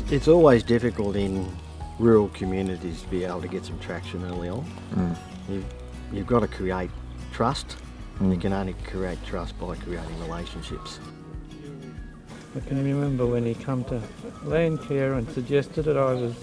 It's always difficult in rural communities to be able to get some traction early on. You've got to create trust, and you can only create trust by creating relationships. I can remember when he come to Landcare and suggested it, I was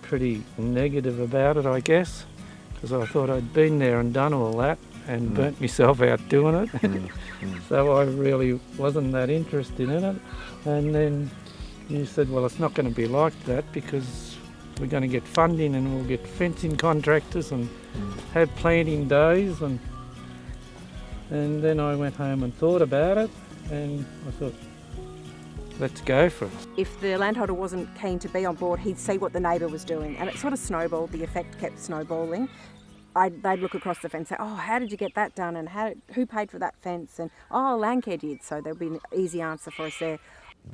pretty negative about it, I guess, because I thought I'd been there and done all that and burnt myself out doing it. So I really wasn't that interested in it. And then you said, well, it's not going to be like that because we're going to get funding and we'll get fencing contractors and have planting days. And then I went home and thought about it, and I thought, let's go for it. If the landholder wasn't keen to be on board, he'd see what the neighbour was doing, and it sort of snowballed. The effect kept snowballing. They'd look across the fence and say, oh, how did you get that done, and who paid for that fence, and oh, Landcare did, so there'll be an easy answer for us there.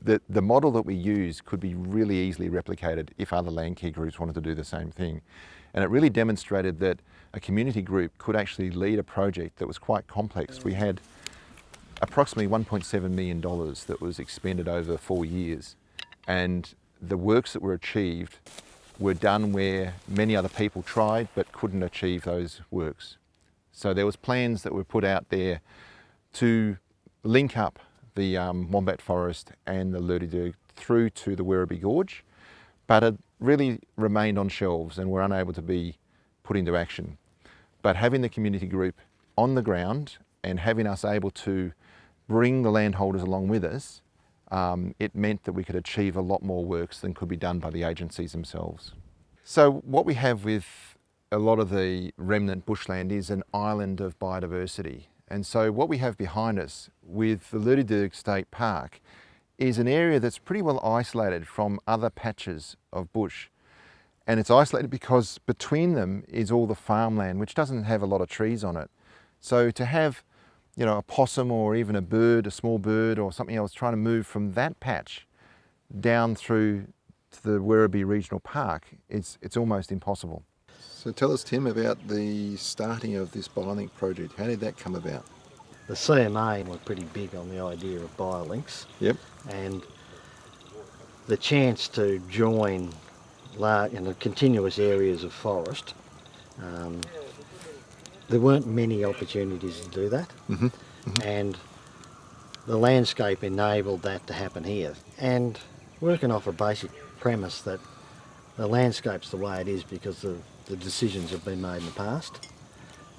The model that we use could be really easily replicated if other Landcare groups wanted to do the same thing. And it really demonstrated that a community group could actually lead a project that was quite complex. We had approximately $1.7 million that was expended over 4 years, and the works that were achieved were done where many other people tried but couldn't achieve those works. So there was plans that were put out there to link up the Wombat Forest and the Lurdy through to the Werribee Gorge, but it really remained on shelves and were unable to be put into action. But having the community group on the ground and having us able to bring the landholders along with us, it meant that we could achieve a lot more works than could be done by the agencies themselves. So what we have with a lot of the remnant bushland is an island of biodiversity. And so what we have behind us with the Lurdy State Park is an area that's pretty well isolated from other patches of bush. And it's isolated because between them is all the farmland, which doesn't have a lot of trees on it. So to have, you know, a possum or even a bird, a small bird or something else trying to move from that patch down through to the Werribee Regional Park, it's almost impossible. So tell us, Tim, about the starting of this Biolink project. How did that come about? The CMA were pretty big on the idea of biolinks. Yep. And the chance to join continuous areas of forest, there weren't many opportunities to do that. And the landscape enabled that to happen here. And working off a basic premise that the landscape's the way it is because the decisions have been made in the past,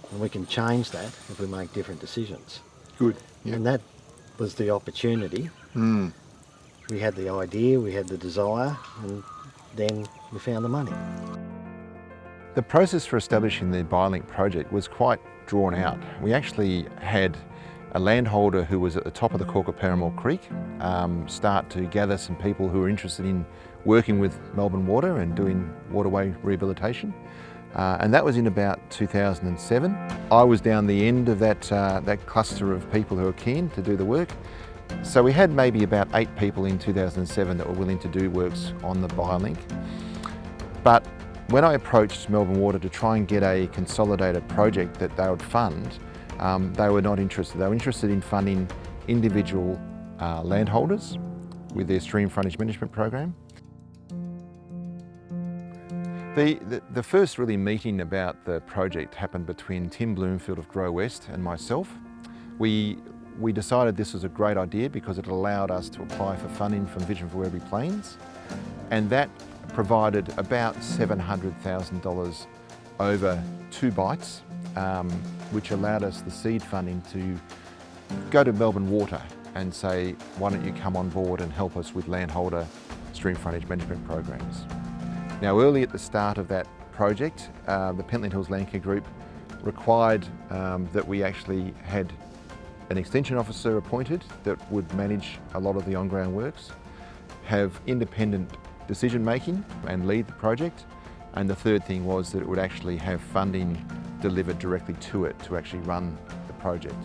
and we can change that if we make different decisions. Good. Yep. And that was the opportunity. We had the idea, we had the desire, and then we found the money. The process for establishing the Biolink project was quite drawn out. We actually had a landholder who was at the top of the Korkuperrimul Creek start to gather some people who were interested in working with Melbourne Water and doing waterway rehabilitation. And that was in about 2007. I was down the end of that cluster of people who were keen to do the work. So we had maybe about 8 people in 2007 that were willing to do works on the Biolink. But when I approached Melbourne Water to try and get a consolidated project that they would fund, they were not interested. They were interested in funding individual landholders with their stream frontage management program. The first really meeting about the project happened between Tim Bloomfield of Grow West and myself. We decided this was a great idea because it allowed us to apply for funding from Vision for Werribee Plains, and that provided about $700,000 over 2 bites, which allowed us the seed funding to go to Melbourne Water and say, why don't you come on board and help us with landholder stream frontage management programs. Now, early at the start of that project, the Pentland Hills Landcare Group required that we actually had an extension officer appointed that would manage a lot of the on-ground works, have independent decision making and lead the project, and the third thing was that it would actually have funding delivered directly to it to actually run the project.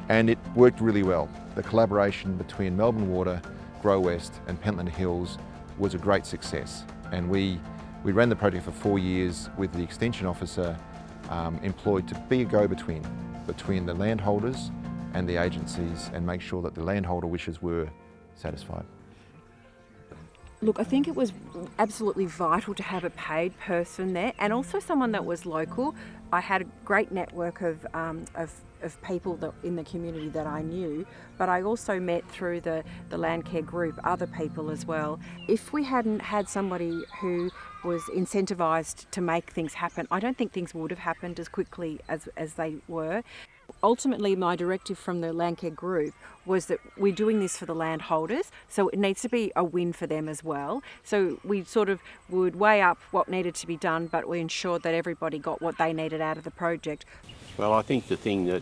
And it worked really well. The collaboration between Melbourne Water, Grow West and Pentland Hills was a great success, and we ran the project for 4 years with the extension officer employed to be a go-between between the landholders and the agencies and make sure that the landholder wishes were satisfied. Look, I think it was absolutely vital to have a paid person there and also someone that was local. I had a great network of people in the community that I knew, but I also met through the Landcare Group other people as well. If we hadn't had somebody who was incentivised to make things happen, I don't think things would have happened as quickly as they were. Ultimately, my directive from the Landcare Group was that we're doing this for the landholders, so it needs to be a win for them as well. So we sort of would weigh up what needed to be done, but we ensured that everybody got what they needed out of the project. Well, I think the thing that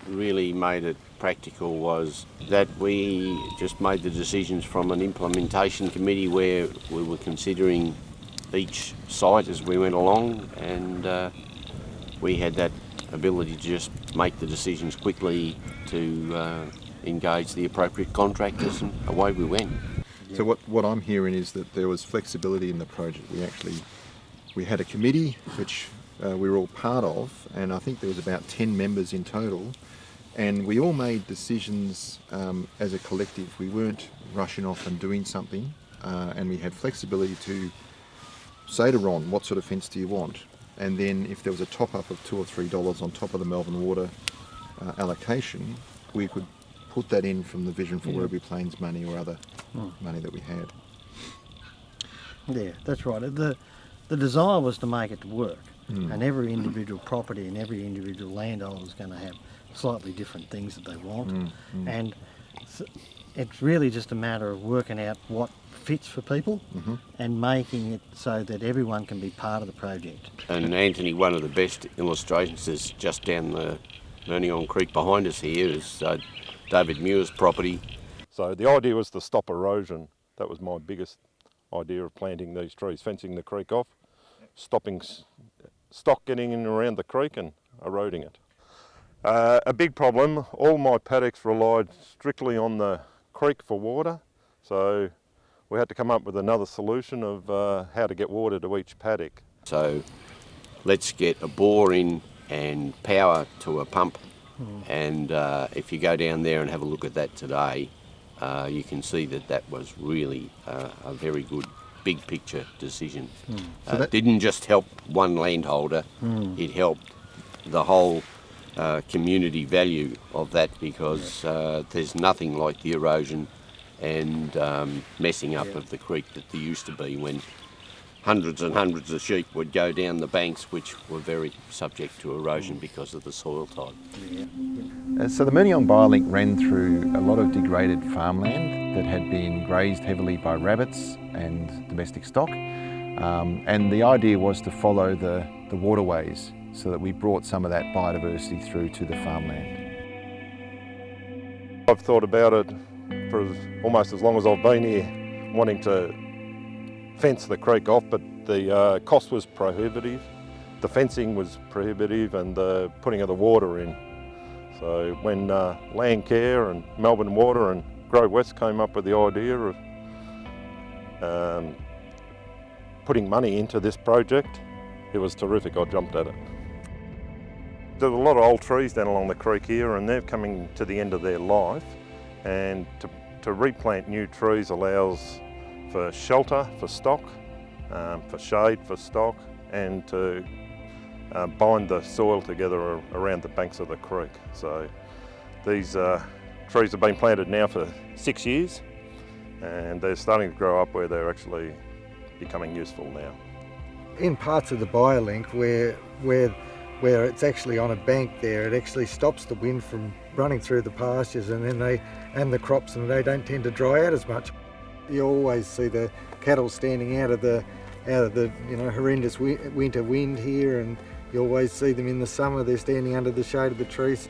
really made it practical was that we just made the decisions from an implementation committee where we were considering each site as we went along, and we had that ability to just make the decisions quickly to engage the appropriate contractors, and away we went. So what I'm hearing is that there was flexibility in the project. We had a committee which we were all part of, and I think there was about 10 members in total, and we all made decisions as a collective. We weren't rushing off and doing something, and we had flexibility to say to Ron, what sort of fence do you want? And then if there was a top-up of $2 or $3 on top of the Melbourne Water allocation, we could put that in from the Vision for Werribee Plains money or other money that we had. Yeah, that's right. The desire was to make it work, and every individual property and every individual landholder is going to have slightly different things that they want, and it's really just a matter of working out what fits for people and making it so that everyone can be part of the project. And Anthony, one of the best illustrations is just down the Myrniong Creek behind us here is David Muir's property. So the idea was to stop erosion. That was my biggest idea of planting these trees, fencing the creek off, stopping stock getting in and around the creek and eroding it. A big problem, all my paddocks relied strictly on the creek for water, so we had to come up with another solution of how to get water to each paddock. So let's get a bore in and power to a pump, and if you go down there and have a look at that today, you can see that that was really a very good big picture decision. So that didn't just help one landholder, it helped the whole community value of that, because there's nothing like the erosion and messing up of the creek that there used to be when hundreds and hundreds of sheep would go down the banks, which were very subject to erosion because of the soil type. So the Myrniong Biolink ran through a lot of degraded farmland that had been grazed heavily by rabbits and domestic stock, and the idea was to follow the waterways so that we brought some of that biodiversity through to the farmland. I've thought about it for almost as long as I've been here, wanting to fence the creek off, but the cost was prohibitive. The fencing was prohibitive and the putting of the water in. So when Landcare and Melbourne Water and Grow West came up with the idea of putting money into this project, it was terrific. I jumped at it. There's a lot of old trees down along the creek here, and they're coming to the end of their life, and to replant new trees allows for shelter for stock, for shade for stock, and to bind the soil together around the banks of the creek. So these trees have been planted now for 6 years, and they're starting to grow up where they're actually becoming useful now. In parts of the Biolink where it's actually on a bank there, it actually stops the wind from running through the pastures, and then the crops, and they don't tend to dry out as much. You always see the cattle standing out of the horrendous winter wind here, and you always see them in the summer. They're standing under the shade of the trees.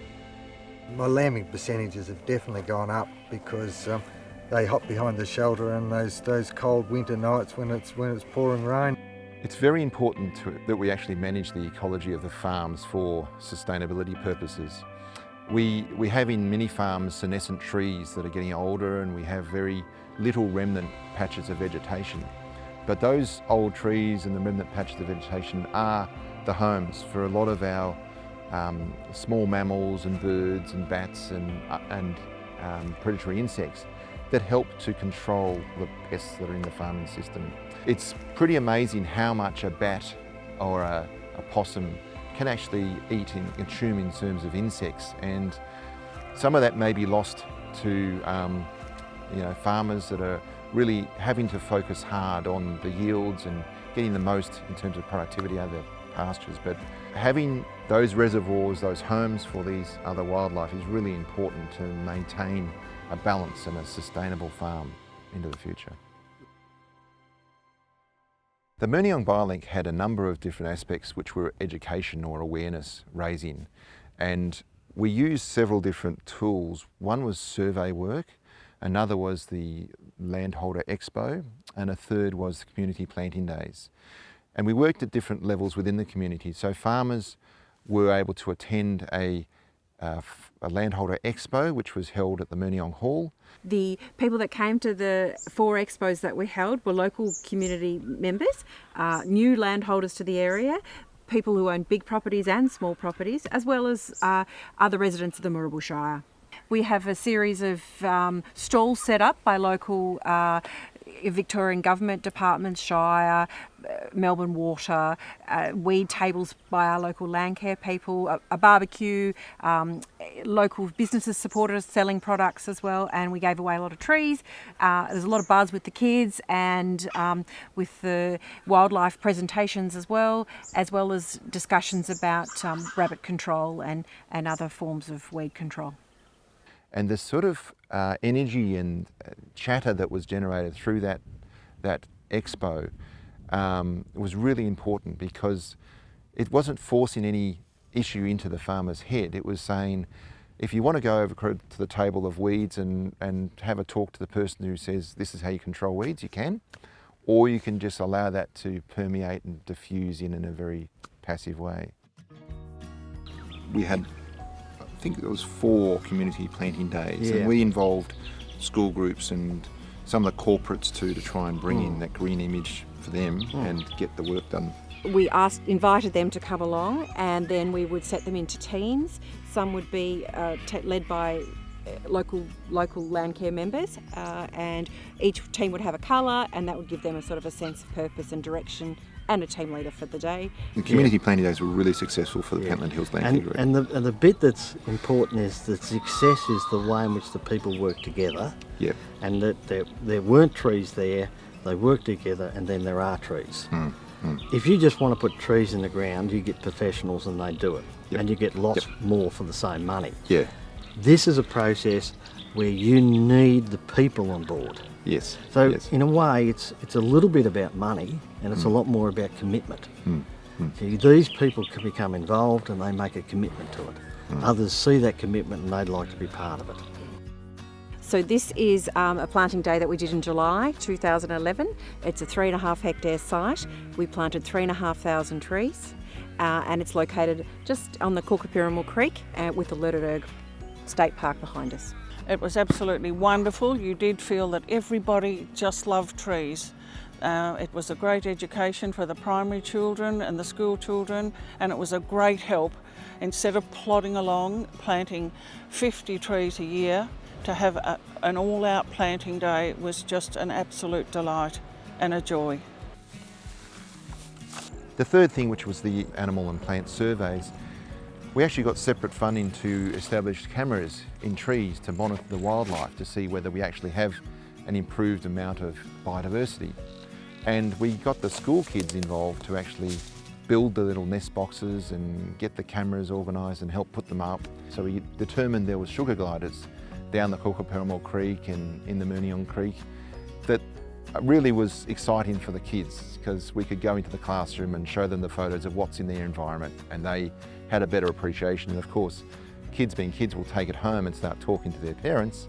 My lambing percentages have definitely gone up because they hop behind the shelter on those cold winter nights when it's pouring rain. It's very important that we actually manage the ecology of the farms for sustainability purposes. We have in many farms senescent trees that are getting older, and we have very little remnant patches of vegetation. But those old trees and the remnant patches of vegetation are the homes for a lot of our small mammals and birds and bats and predatory insects that help to control the pests that are in the farming system. It's pretty amazing how much a bat or a possum can actually eat and consume in terms of insects, and some of that may be lost to farmers that are really having to focus hard on the yields and getting the most in terms of productivity out of their pastures. But having those reservoirs, those homes for these other wildlife is really important to maintain a balance and a sustainable farm into the future. The Myrniong Biolink had a number of different aspects which were education or awareness raising, and we used several different tools. One was survey work, another was the Landholder Expo, and a third was the community planting days. And we worked at different levels within the community. So farmers were able to attend a Landholder Expo, which was held at the Myrniong Hall. The people that came to the 4 expos that we held were local community members, new landholders to the area, people who own big properties and small properties, as well as other residents of the Moorabool Shire. We have a series of stalls set up by local Victorian government departments, Shire, Melbourne Water, weed tables by our local landcare people, a barbecue, local businesses supported us selling products as well, and we gave away a lot of trees. There's a lot of buzz with the kids and with the wildlife presentations as well as discussions about rabbit control and other forms of weed control. And the sort of energy and chatter that was generated through that expo was really important, because it wasn't forcing any issue into the farmer's head. It was saying, if you want to go over to the table of weeds and have a talk to the person who says this is how you control weeds, you can, or you can just allow that to permeate and diffuse in a very passive way. We had, I think it was 4 community planting days, Yeah. and we involved school groups and some of the corporates too, to try and bring in that green image for them and get the work done. We invited them to come along, and then we would set them into teams. Some would be led by local landcare members, and each team would have a colour, and that would give them a sort of a sense of purpose and direction, and a team leader for the day. The community planting days were really successful for the Pentland Hills Landcare Group. And the bit that's important is that success is the way in which the people work together. Yep. And that there weren't trees there, they work together, and then there are trees. If you just want to put trees in the ground, you get professionals and they do it. Yep. And you get lots more for the same money. Yeah. This is a process where you need the people on board. Yes. So yes. in a way, it's a little bit about money, and it's a lot more about commitment. See, these people can become involved and they make a commitment to it. Others see that commitment and they'd like to be part of it. So this is a planting day that we did in July 2011. It's a 3.5 hectare site. We planted 3,500 trees, and it's located just on the Korkuperrimul Creek with the Lerderderg State Park behind us. It was absolutely wonderful. You did feel that everybody just loved trees. It was a great education for the primary children and the school children, and it was a great help. Instead of plodding along planting 50 trees a year, to have an all-out planting day was just an absolute delight and a joy. The third thing, which was the animal and plant surveys, we actually got separate funding to establish cameras in trees to monitor the wildlife to see whether we actually have an improved amount of biodiversity. And we got the school kids involved to actually build the little nest boxes and get the cameras organised and help put them up. So we determined there was sugar gliders down the Korkuperrimul Creek and in the Myrniong Creek that really was exciting for the kids, because we could go into the classroom and show them the photos of what's in their environment, and they had a better appreciation. And of course, kids being kids will take it home and start talking to their parents,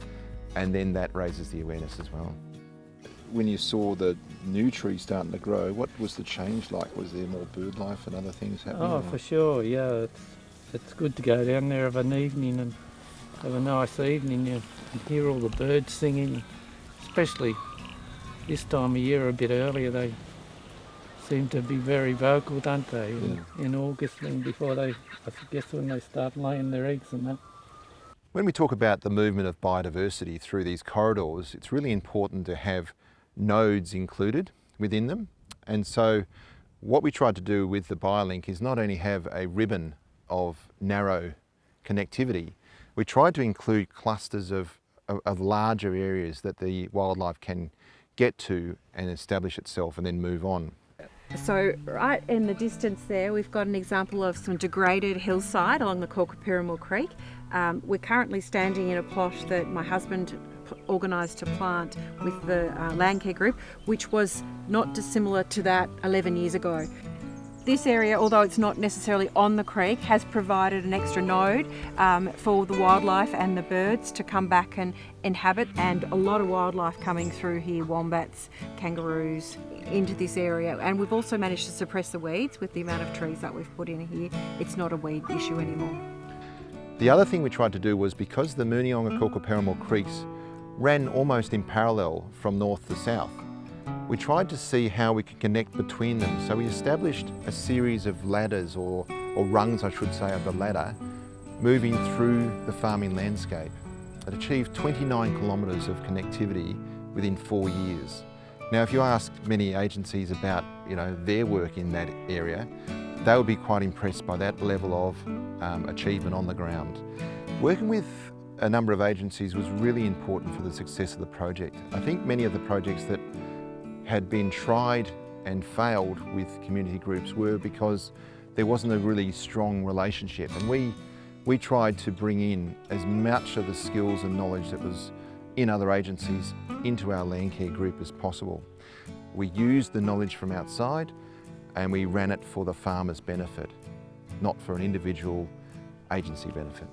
and then that raises the awareness as well. When you saw the new trees starting to grow, what was the change like? Was there more bird life and other things happening? Oh, for sure, yeah. It's good to go down there of an evening and have a nice evening and hear all the birds singing, especially this time of year, a bit earlier. They seem to be very vocal, don't they, in August and before they, I guess when they start laying their eggs and that. When we talk about the movement of biodiversity through these corridors, it's really important to have nodes included within them. And so what we tried to do with the Biolink is not only have a ribbon of narrow connectivity, we tried to include clusters of larger areas that the wildlife can get to and establish itself and then move on. So right in the distance there, we've got an example of some degraded hillside along the Korkuperrimul Creek. We're currently standing in a plot that my husband organised to plant with the Landcare Group, which was not dissimilar to that 11 years ago. This area, although it's not necessarily on the creek, has provided an extra node for the wildlife and the birds to come back and inhabit, and a lot of wildlife coming through here, wombats, kangaroos, into this area. And we've also managed to suppress the weeds with the amount of trees that we've put in here. It's not a weed issue anymore. The other thing we tried to do was, because the Myrniong and Korkuperrimul creeks ran almost in parallel from north to south, we tried to see how we could connect between them. So we established a series of ladders, or rungs I should say, of the ladder, moving through the farming landscape. It achieved 29 kilometres of connectivity within 4 years. Now if you ask many agencies about their work in that area, they would be quite impressed by that level of achievement on the ground. Working with a number of agencies was really important for the success of the project. I think many of the projects that had been tried and failed with community groups were because there wasn't a really strong relationship, and we tried to bring in as much of the skills and knowledge that was in other agencies into our Landcare group as possible. We used the knowledge from outside and we ran it for the farmer's benefit, not for an individual agency benefit.